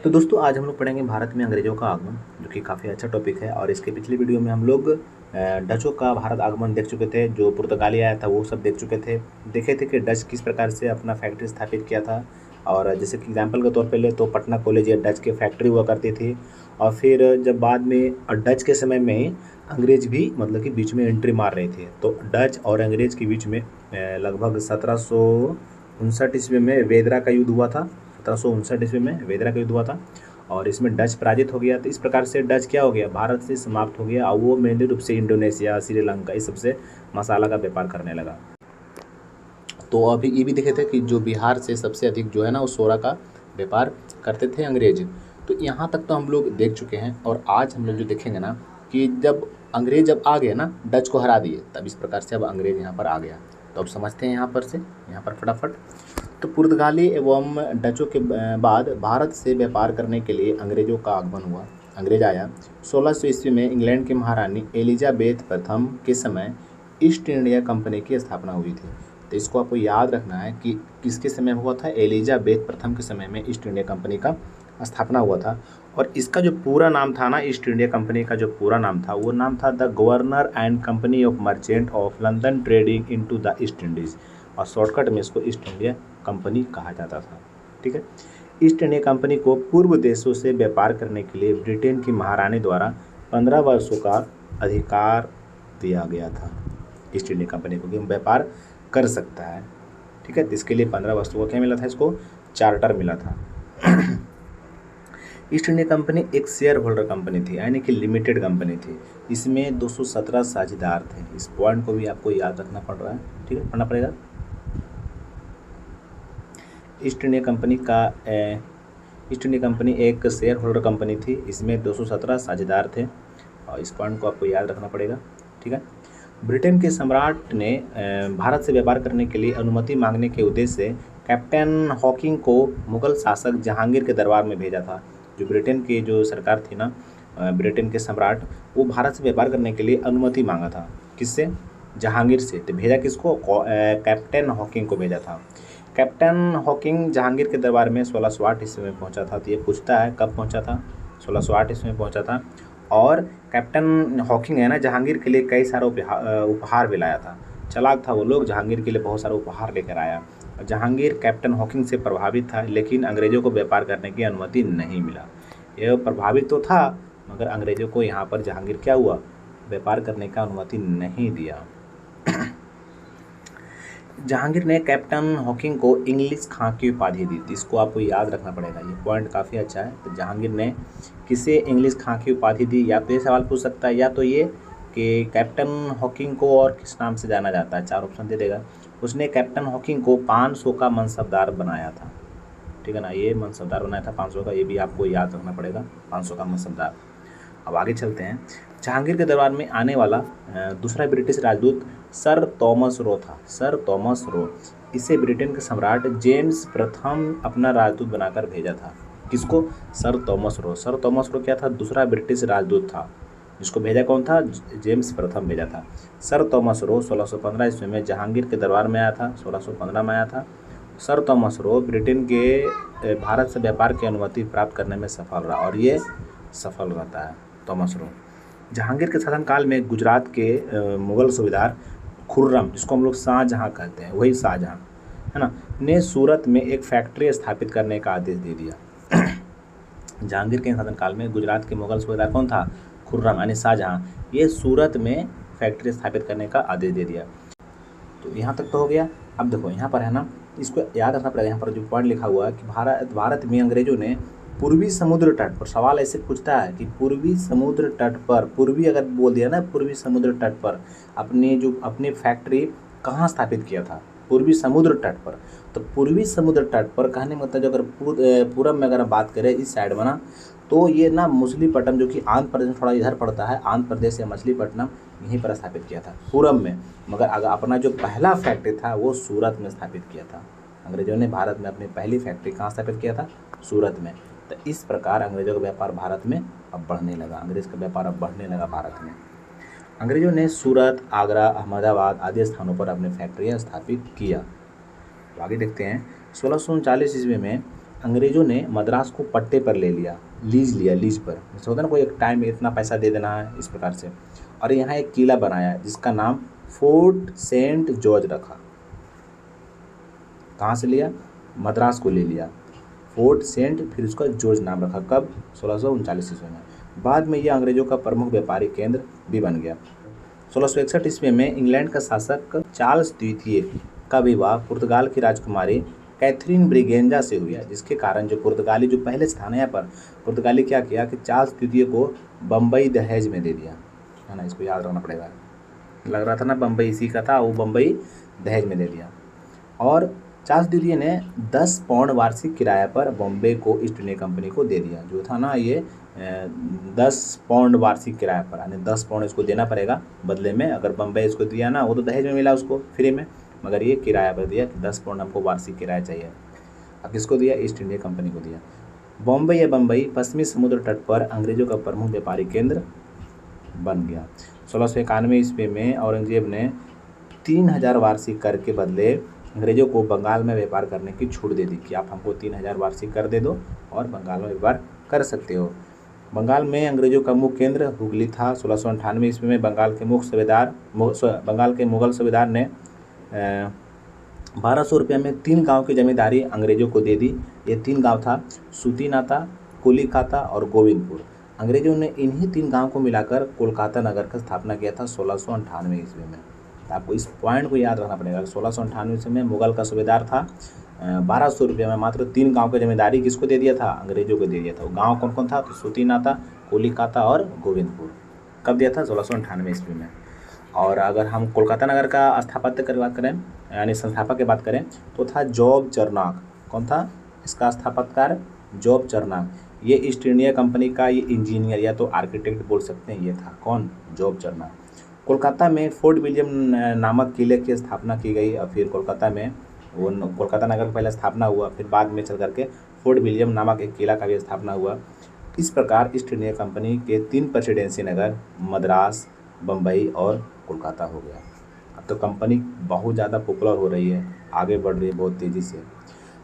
तो दोस्तों आज हम लोग पढ़ेंगे भारत में अंग्रेजों का आगमन, जो कि काफ़ी अच्छा टॉपिक है। और इसके पिछले वीडियो में हम लोग डचों का भारत आगमन देख चुके थे, जो पुर्तगाली आया था वो सब देख चुके थे। देखे थे कि डच किस प्रकार से अपना फैक्ट्री स्थापित किया था। और जैसे कि एग्जाम्पल के तौर पे ले तो पटना कॉलेज या डच की फैक्ट्री हुआ करती थी। और फिर जब बाद में डच के समय में अंग्रेज भी मतलब कि बीच में एंट्री मार रहे थे, तो डच और अंग्रेज के बीच में लगभग 1759 ईस्वी में वेदरा का युद्ध हुआ था। 1759 ईस्वी में वेदरा का युद्ध हुआ था और इसमें डच पराजित हो गया। तो इस प्रकार से डच क्या हो गया, भारत से समाप्त हो गया और वो मेनली रूप से इंडोनेशिया, श्रीलंका इस सबसे मसाला का व्यापार करने लगा। तो अभी ये भी देखे थे कि जो बिहार से सबसे अधिक जो है ना वो सोरा का व्यापार करते थे अंग्रेज। तो यहाँ तक तो हम लोग देख चुके हैं। और आज हम लोग जो देखेंगे ना कि जब अंग्रेज जब आ गए ना, डच को हरा दिए, तब इस प्रकार से अब अंग्रेज यहाँ पर आ गया। तो अब समझते हैं यहाँ पर से, यहाँ पर फटाफट। तो पुर्तगाली एवं डचों के बाद भारत से व्यापार करने के लिए अंग्रेजों का आगमन हुआ। अंग्रेज आया 1600 ईस्वी में। इंग्लैंड की महारानी एलिजाबेथ प्रथम के समय ईस्ट इंडिया कंपनी की स्थापना हुई थी। तो इसको आपको याद रखना है कि किसके समय हुआ था, एलिजाबेथ प्रथम के समय में ईस्ट इंडिया कंपनी का स्थापना हुआ था। और इसका जो पूरा नाम था ना, ईस्ट इंडिया कंपनी का जो पूरा नाम था वो नाम था the governor and company of merchant of London trading into the east Indies. और शॉर्टकट में इसको ईस्ट इंडिया कंपनी कहा जाता था। ठीक है। ईस्ट इंडिया कंपनी को पूर्व देशों से व्यापार करने के लिए ब्रिटेन की महारानी द्वारा 15 वर्षों का अधिकार दिया गया था ईस्ट इंडिया कंपनी को, कि व्यापार कर सकता है। ठीक है। तो इसके लिए 15 वर्षों का क्या मिला था, इसको चार्टर मिला था। ईस्ट इंडिया कंपनी एक शेयर होल्डर कंपनी थी, यानी कि लिमिटेड कंपनी थी। इसमें 217 साझेदार थे। इस पॉइंट को भी आपको याद रखना पड़ रहा है। ठीक है, पढ़ना पड़ेगा। ईस्ट इंडिया कंपनी एक शेयर होल्डर कंपनी थी। इसमें 217 साझेदार थे और इस पॉइंट को आपको याद रखना पड़ेगा। ठीक है। ब्रिटेन के सम्राट ने भारत से व्यापार करने के लिए अनुमति मांगने के उद्देश्य से कैप्टन हॉकिंग को मुगल शासक जहांगीर के दरबार में भेजा था। जो ब्रिटेन की जो सरकार थी ना, ब्रिटेन के सम्राट, वो भारत से व्यापार करने के लिए अनुमति मांगा था। किससे? जहांगीर से। तो भेजा किसको? कैप्टन हॉकिंग को भेजा था। कैप्टन हॉकिंग जहांगीर के दरबार में 1608 ईस्वी में पहुंचा था। तो ये पूछता है कब पहुंचा था, 1608 ईस्वी में पहुंचा था। और कैप्टन हॉकिंग है ना, जहांगीर के लिए कई सारा उपहार भी लाया था। चालाक था वो लोग, जहांगीर के लिए बहुत सारा उपहार लेकर आया। जहांगीर कैप्टन हॉकिंग से प्रभावित था, लेकिन अंग्रेज़ों को व्यापार करने की अनुमति नहीं मिला। यह प्रभावित तो था, मगर अंग्रेज़ों को यहाँ पर जहांगीर क्या हुआ, व्यापार करने का अनुमति नहीं दिया। जहांगीर ने कैप्टन हॉकिंग को इंग्लिश खां की उपाधि दी थी। इसको आपको याद रखना पड़ेगा, ये पॉइंट काफ़ी अच्छा है। तो जहांगीर ने किसे इंग्लिश खां की उपाधि दी? या तो ये सवाल पूछ सकता है, या तो ये कि कैप्टन हॉकिंग को और किस नाम से जाना जाता है। 4 ऑप्शन दे देगा। उसने कैप्टन हॉकिंग को 500 का मनसबदार बनाया था। ठीक है ना, ये मनसबदार बनाया था 500 का, ये भी आपको याद रखना पड़ेगा, 500 का मनसबदार। अब आगे चलते हैं। जहांगीर के दरबार में आने वाला दूसरा ब्रिटिश राजदूत सर थॉमस रो था। सर थॉमस रो, इसे ब्रिटेन के सम्राट जेम्स प्रथम अपना राजदूत बनाकर भेजा था। किसको? Sir Thomas Roe. Sir Thomas Roe क्या था? दूसरा ब्रिटिश राजदूत था, जिसको भेजा कौन था? जेम्स प्रथम भेजा था। सर थॉमस रो 1615 ईस्वी में जहांगीर के दरबार में आया था। 1615 में आया था। सर थॉमस रो ब्रिटेन के भारत से व्यापार की अनुमति प्राप्त करने में सफल रहा, और ये सफल रहता है थॉमस रो। जहांगीर के शासनकाल में गुजरात के मुगल सूबेदार खुर्रम, जिसको हम लोग शाहजहां कहते हैं, वही शाहजहां है ना, ने सूरत में एक फैक्ट्री स्थापित करने का आदेश दे दिया। जहांगीर के शासनकाल में गुजरात के मुगल सूबेदार कौन था? खुर्रम यानी शाहजहां। ये सूरत में फैक्ट्री स्थापित करने का आदेश दे दिया। तो यहाँ तक तो हो गया। अब देखो यहाँ पर है ना, इसको याद रखना पड़ेगा। यहाँ पर जो पॉइंट लिखा हुआ है कि भारत में अंग्रेजों ने पूर्वी समुद्र तट पर, सवाल ऐसे पूछता है कि पूर्वी समुद्र तट पर, पूर्वी अगर बोल दिया ना, पूर्वी समुद्र तट पर अपनी फैक्ट्री कहाँ स्थापित किया था? पूर्वी समुद्र तट पर। तो पूर्वी समुद्र तट पर कहने मतलब जो अगर पूरब में अगर हम बात करें इस साइड में ना, तो ये ना मछलीपट्टनम, जो कि आंध्र प्रदेश में थोड़ा इधर पड़ता है, आंध्र प्रदेश या मछलीपट्टनम, यहीं पर स्थापित किया था पूरब में। मगर अगर अपना जो पहला फैक्ट्री था वो सूरत में स्थापित किया था। अंग्रेजों ने भारत में अपनी पहली फैक्ट्री कहाँ स्थापित किया था? सूरत में। तो इस प्रकार अंग्रेजों का व्यापार भारत में अब बढ़ने लगा। अंग्रेज का व्यापार अब बढ़ने लगा भारत में। अंग्रेजों ने सूरत, आगरा, अहमदाबाद आदि स्थानों पर अपनी फैक्ट्रियाँ स्थापित किया। तो आगे देखते हैं। 1639 ईस्वी में अंग्रेज़ों ने मद्रास को पट्टे पर ले लिया, लीज पर, जैसे होता है ना कोई एक टाइम में इतना पैसा दे देना है, इस प्रकार से। और यहाँ एक किला बनाया जिसका नाम फोर्ट सेंट जॉर्ज रखा। कहाँ से लिया? मद्रास को ले लिया, फोर्ट सेंट, फिर उसका जॉर्ज नाम रखा। कब? 1639 ईस्वी में। बाद में यह अंग्रेजों का प्रमुख व्यापारिक केंद्र भी बन गया। 1661 ईस्वी में इंग्लैंड का शासक चार्ल्स द्वितीय का विवाह पुर्तगाल की राजकुमारी कैथरीन ब्रिगेंजा से हुआ, जिसके कारण जो पुर्तगाली जो पहले स्थान है यहाँ पर, पुर्तगाली क्या किया कि चार्ल्स द्वितीय को बम्बई दहेज में दे दिया, है ना, इसको याद रखना पड़ेगा। लग रहा था ना बम्बई इसी का था, वो बम्बई दहेज में दे दिया। और चार्ल्स द्वितीय ने 10 पाउंड वार्षिक किराया पर बॉम्बे को ईस्ट इंडिया कंपनी को दे दिया। जो था ना ये 10 पाउंड वार्षिक किराया पर, यानी 10 पाउंड इसको देना पड़ेगा बदले में। अगर बम्बे इसको दिया ना, वो तो दहेज में मिला उसको फ्री में, मगर ये किराया पर दिया कि 10 पाउंड हमको वार्षिक किराया चाहिए। अब किसको दिया? ईस्ट इंडिया कंपनी को दिया। बॉम्बे या बम्बई पश्चिमी समुद्र तट पर अंग्रेजों का प्रमुख व्यापारिक केंद्र बन गया। 1691 ईस्वी में औरंगजेब ने 3000 वार्षिक कर के बदले अंग्रेजों को बंगाल में व्यापार करने की छूट दे दी कि आप हमको 3000 वार्षिक कर दे दो और बंगाल में व्यापार कर सकते हो। बंगाल में अंग्रेजों का मुख्य केंद्र हुगली था। 1698 ईस्वी में बंगाल के मुगल सूबेदार ने 1200 रुपये में 3 गांव की जमींदारी अंग्रेजों को दे दी। ये 3 गांव था सूतीनाता, कोलिकाता और गोविंदपुर। अंग्रेजों ने इन्हीं 3 गांव को मिलाकर कोलकाता नगर का स्थापना किया था 1698 ईस्वी में। तो आपको इस पॉइंट को याद रखना पड़ेगा। 1698 ईस्वी में मुगल का सूबेदार था, 1200 रुपये में मात्र 3 गांव की जमींदारी किसको दे दिया था? अंग्रेजों को दे दिया था। वो गाँव कौन कौन था? तो सूतीनाता, कोलिकाता और गोविंदपुर। कब दिया था? 1698 ईस्वी में। और अगर हम कोलकाता नगर का स्थापत्य की बात करें, यानी संस्थापक की बात करें, तो था जॉब चरनाक। कौन था इसका स्थापत्यकार? जॉब चरनाक। ये ईस्ट इंडिया कंपनी का ये इंजीनियर या तो आर्किटेक्ट बोल सकते हैं, ये था कौन? जॉब चरनाक। कोलकाता में फोर्ट विलियम नामक किले की स्थापना की गई और फिर कोलकाता में वो कोलकाता नगर का पहले स्थापना हुआ, फिर बाद में चल करके फोर्ट विलियम नामक एक किला का भी स्थापना हुआ। इस प्रकार ईस्ट इंडिया कंपनी के 3 प्रेसिडेंसी नगर मद्रास, बम्बई और कोलकाता हो गया। अब तो कंपनी बहुत ज़्यादा पॉपुलर हो रही है, आगे बढ़ रही है बहुत तेज़ी से।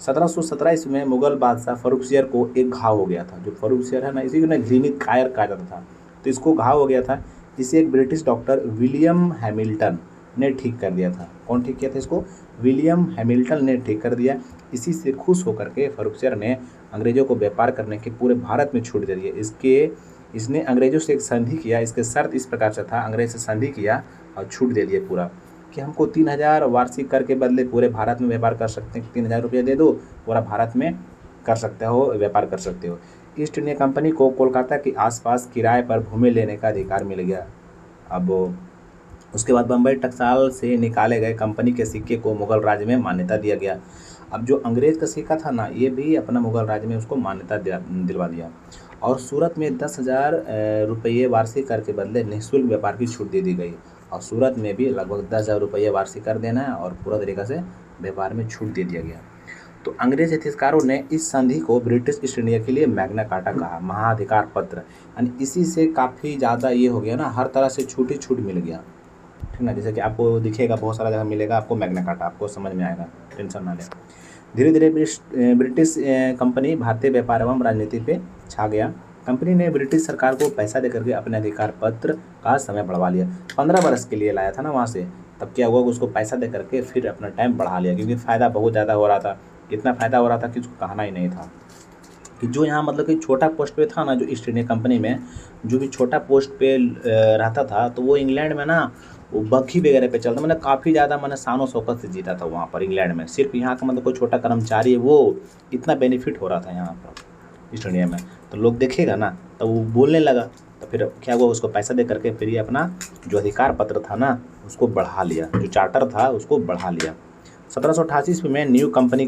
1717 ईस्वी में मुगल बादशाह फर्रुखसियर को एक घाव हो गया था। जो फर्रुखसियर है ना, इसी को ना घृणित कायर कहा जाता था, तो इसको घाव हो गया था। इसे एक ब्रिटिश डॉक्टर विलियम हैमिल्टन ने ठीक कर दिया था। कौन ठीक किया था इसको? विलियम हैमिल्टन ने ठीक कर दिया। इसी से खुश होकर के फर्रुखसियर ने अंग्रेजों को व्यापार करने की पूरे भारत में छूट दे दी। इसने अंग्रेजों से एक संधि किया। इसके शर्त इस प्रकार से था, अंग्रेज से संधि किया और छूट दे दिया पूरा कि हमको 3000 वार्षिक कर के बदले पूरे भारत में व्यापार कर सकते हैं। 3000 रुपये दे दो, पूरा भारत में कर सकते हो, व्यापार कर सकते हो। ईस्ट इंडिया कंपनी को कोलकाता के आसपास किराए पर भूमि लेने का अधिकार मिल गया। अब उसके बाद बम्बई टकसाल से निकाले गए कंपनी के सिक्के को मुगल राज्य में मान्यता दिया गया। अब जो अंग्रेज का सिक्का था ना, ये भी अपना मुगल राज्य में उसको मान्यता दिलवा दिया। और सूरत में 10,000 रुपये वार्षिक कर के बदले निःशुल्क व्यापार की छूट दे दी गई। और सूरत में भी लगभग 10,000 रुपये वार्षिक कर देना है और पूरा तरीक़ा से व्यापार में छूट दे दिया गया। तो अंग्रेज इतिहासकारों ने इस संधि को ब्रिटिश ईस्ट इंडिया के लिए मैग्ना कार्टा कहा, महाधिकार पत्र। यानी इसी से काफ़ी ज़्यादा ये हो गया ना, हर तरह से छूट ही छूट मिल गया, ठीक ना। जैसे कि आपको दिखेगा बहुत सारा जगह मिलेगा आपको मैग्ना कार्टा, आपको समझ में आएगा, टेंशन ना लें। धीरे धीरे ब्रिटिश कंपनी भारतीय व्यापार एवं राजनीति पे छा गया। कंपनी ने ब्रिटिश सरकार को पैसा देकर के अपने अधिकार पत्र का समय बढ़वा लिया। 15 वर्ष के लिए लाया था ना वहाँ से, तब क्या हुआ, उसको पैसा दे करके फिर अपना टाइम बढ़ा लिया, क्योंकि फ़ायदा बहुत ज़्यादा हो रहा था। इतना फ़ायदा हो रहा था कि उसको कहना ही नहीं था। कि जो यहाँ मतलब कि छोटा पोस्ट पे था ना, जो ईस्ट इंडिया कंपनी में जो भी छोटा पोस्ट पे रहता था, तो वो इंग्लैंड में ना वो बखी वगैरह पे चलता, मतलब काफ़ी ज़्यादा मैंने शान और शौकत से जीता था वहाँ पर इंग्लैंड में। सिर्फ यहाँ का मतलब कोई छोटा कर्मचारी है, वो इतना बेनिफिट हो रहा था यहाँ पर ईस्ट इंडिया में, तो लोग देखेगा ना तो वो बोलने लगा। तो फिर क्या हुआ, उसको पैसा दे करके फिर ये अपना जो अधिकार पत्र था ना उसको बढ़ा लिया, जो चार्टर था उसको बढ़ा लिया। 1788 ईस्वी में न्यू कंपनी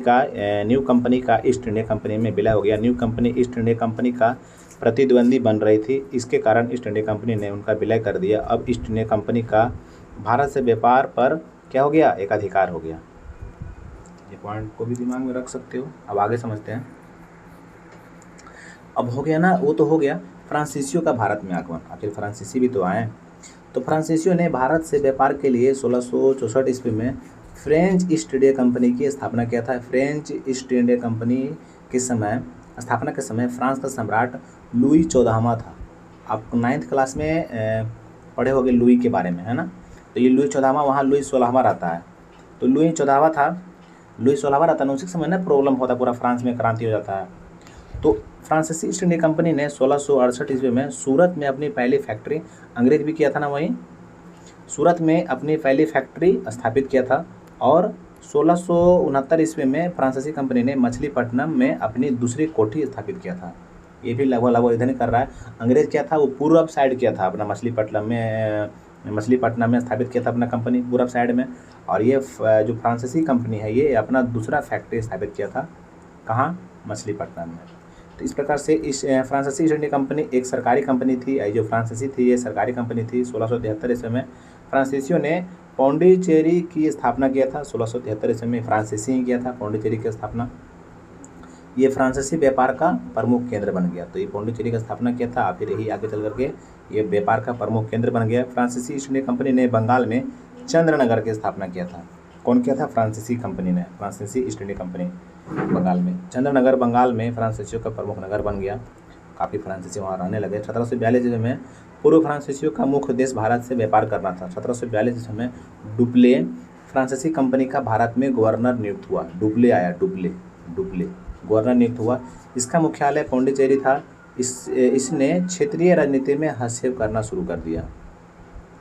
का ईस्ट इंडिया कंपनी में विलय हो गया। New company east India company का प्रतिद्वंदी बन रही थी, इसके कारण ईस्ट इंडिया कंपनी ने उनका विलय कर दिया। अब ईस्ट इंडिया कंपनी का भारत से व्यापार पर क्या हो गया, एक अधिकार हो गया। ये पॉइंट को भी दिमाग में रख सकते हो। अब आगे समझते हैं। अब हो गया ना, वो तो हो गया फ्रांसीसियों का भारत में आगमन। आखिर फ्रांसीसी भी तो आए। तो फ्रांसीसियों ने भारत से व्यापार के लिए 1664 ईस्वी में फ्रेंच ईस्ट इंडिया कंपनी की स्थापना किया था। फ्रेंच ईस्ट इंडिया कंपनी स्थापना के समय फ्रांस का सम्राट लुई 14वां था। आप 9th क्लास में पढ़े होंगे लुई के बारे में, है ना। तो ये लुई 14वां, वहाँ लुई 16वां रहता है। तो लुई 14वां था, लुई 16वां रहता है, उसी समय ना प्रॉब्लम होता है, पूरा फ्रांस में क्रांति हो जाता है। तो फ्रांसीसी ईस्ट इंडिया कंपनी ने 1668 ईस्वी में सूरत में अपनी पहली फैक्ट्री, अंग्रेज भी किया था ना वहीं, सूरत में अपनी पहली फैक्ट्री स्थापित किया था। और 1669 ईस्वी में फ्रांसीसी कंपनी ने मछलीपट्टनम में अपनी दूसरी कोठी स्थापित किया था। ये भी लगभग इधर ही कर रहा है। अंग्रेज क्या था, वो पूर्व साइड किया था अपना मछलीपट्टनम में स्थापित किया था अपना कंपनी पूर्व साइड में। और ये जो फ्रांसीसी कंपनी है ये अपना दूसरा फैक्ट्री स्थापित किया था, कहाँ, मछलीपट्टनम में। तो इस प्रकार से इस फ्रांसीसी ईस्ट इंडिया कंपनी एक सरकारी कंपनी थी। जो फ्रांसीसी थी ये सरकारी कंपनी थी। 1673 ईस्वी में फ्रांसीसियों ने पौंडीचेरी की स्थापना किया था। 1673 ईस्वी में फ्रांसीसी ही किया था पौंडीचेरी की स्थापना। ये फ्रांसीसी व्यापार का प्रमुख केंद्र बन गया। तो ये पौंडीचेरी का स्थापना किया था, फिर यही आगे चल करके ये व्यापार का प्रमुख केंद्र बन गया। फ्रांसीसी ईस्ट इंडिया कंपनी ने बंगाल में चंद्रनगर की स्थापना किया था। कौन किया था, फ्रांसीसी कंपनी ने, फ्रांसीसी ईस्ट इंडिया कंपनी बंगाल में। चंद्रनगर बंगाल में फ्रांसीसियों का प्रमुख नगर बन गया। काफ़ी फ्रांसीसी वहाँ रहने लगे। 1742 ईस्वी में पूर्व फ्रांसीसियों का मुख्य उद्देश्य भारत से व्यापार करना था। 1742 ईस्वी में डुप्ले फ्रांसीसी कंपनी का भारत में गवर्नर नियुक्त हुआ। डुप्ले आया, डुप्ले गवर्नर नियुक्त हुआ। इसका मुख्यालय पौंडीचेरी था। इसने क्षेत्रीय राजनीति में हस्तक्षेप करना शुरू कर दिया।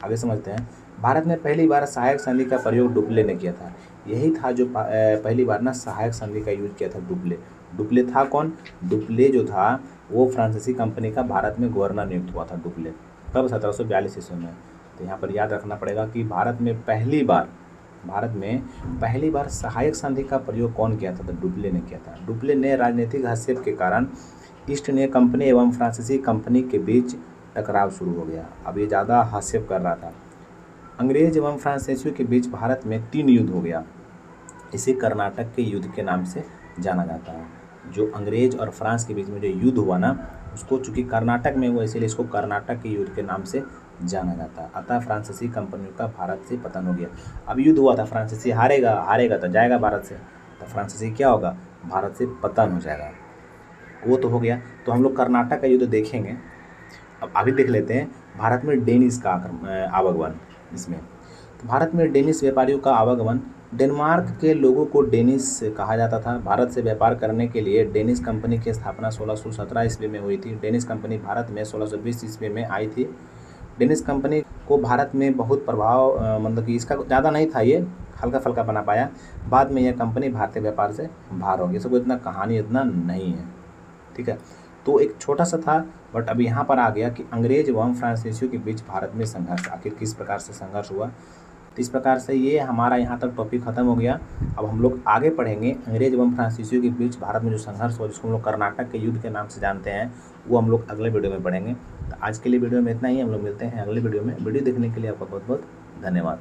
आगे समझते हैं। भारत में पहली बार सहायक संधि का प्रयोग डुप्ले ने किया था। यही था जो पहली बार ना सहायक संधि का यूज किया था डुप्ले था कौन, डुप्ले जो था वो फ्रांसीसी कंपनी का भारत में गवर्नर नियुक्त हुआ था डुप्ले, तब 1742 ईस्वी में। तो यहाँ पर याद रखना पड़ेगा कि भारत में पहली बार सहायक संधि का प्रयोग कौन किया था, तो डुप्ले ने किया था। डुप्ले ने राजनीतिक हस्तक्षेप के कारण ईस्ट इंडिया कंपनी एवं फ्रांसीसी कंपनी के बीच टकराव शुरू हो गया। अब ये ज़्यादा हस्तक्षेप कर रहा था। अंग्रेज एवं फ्रांसीसियों के बीच भारत में 3 युद्ध हो गया। इसे कर्नाटक के युद्ध के नाम से जाना जाता है। जो अंग्रेज और फ्रांस के बीच में जो युद्ध हुआ ना, उसको चूँकि कर्नाटक में हुआ इसलिए इसको कर्नाटक के युद्ध के नाम से जाना जाता है। अतः फ्रांसीसी कंपनियों का भारत से पतन हो गया। अब युद्ध हुआ था, फ्रांसीसी हारेगा तो जाएगा भारत से, तो फ्रांसीसी क्या होगा, भारत से पतन हो जाएगा। वो तो हो गया। तो हम लोग कर्नाटक का युद्ध देखेंगे। अब अभी देख लेते हैं भारत में डेनिश का आवागमन। इसमें तो भारत में डेनिश व्यापारियों का आवागमन। डेनमार्क के लोगों को डेनिश कहा जाता था। भारत से व्यापार करने के लिए डेनिश कंपनी की स्थापना 1617 ईस्वी में हुई थी। डेनिश कंपनी भारत में 1620 ईस्वी में आई थी। डेनिश कंपनी को भारत में बहुत प्रभाव मतलब कि इसका ज़्यादा नहीं था, ये हल्का फुल्का बना पाया। बाद में यह कंपनी भारतीय व्यापार से बाहर हो गई। सबको इतना कहानी इतना नहीं है, ठीक है। तो एक छोटा सा था, बट अब यहाँ पर आ गया कि अंग्रेज एवं फ्रांसीसियों के बीच भारत में संघर्ष, आखिर किस प्रकार से संघर्ष हुआ। तो इस प्रकार से ये हमारा यहाँ तक टॉपिक खत्म हो गया। अब हम लोग आगे पढ़ेंगे अंग्रेज एवं फ्रांसीसियों के बीच भारत में जो संघर्ष हुआ, जिसको हम लोग कर्नाटक के युद्ध के नाम से जानते हैं, वो हम लोग अगले वीडियो में पढ़ेंगे। तो आज के लिए वीडियो में इतना ही। हम लोग मिलते हैं अगले वीडियो में। वीडियो देखने के लिए आपका बहुत बहुत धन्यवाद।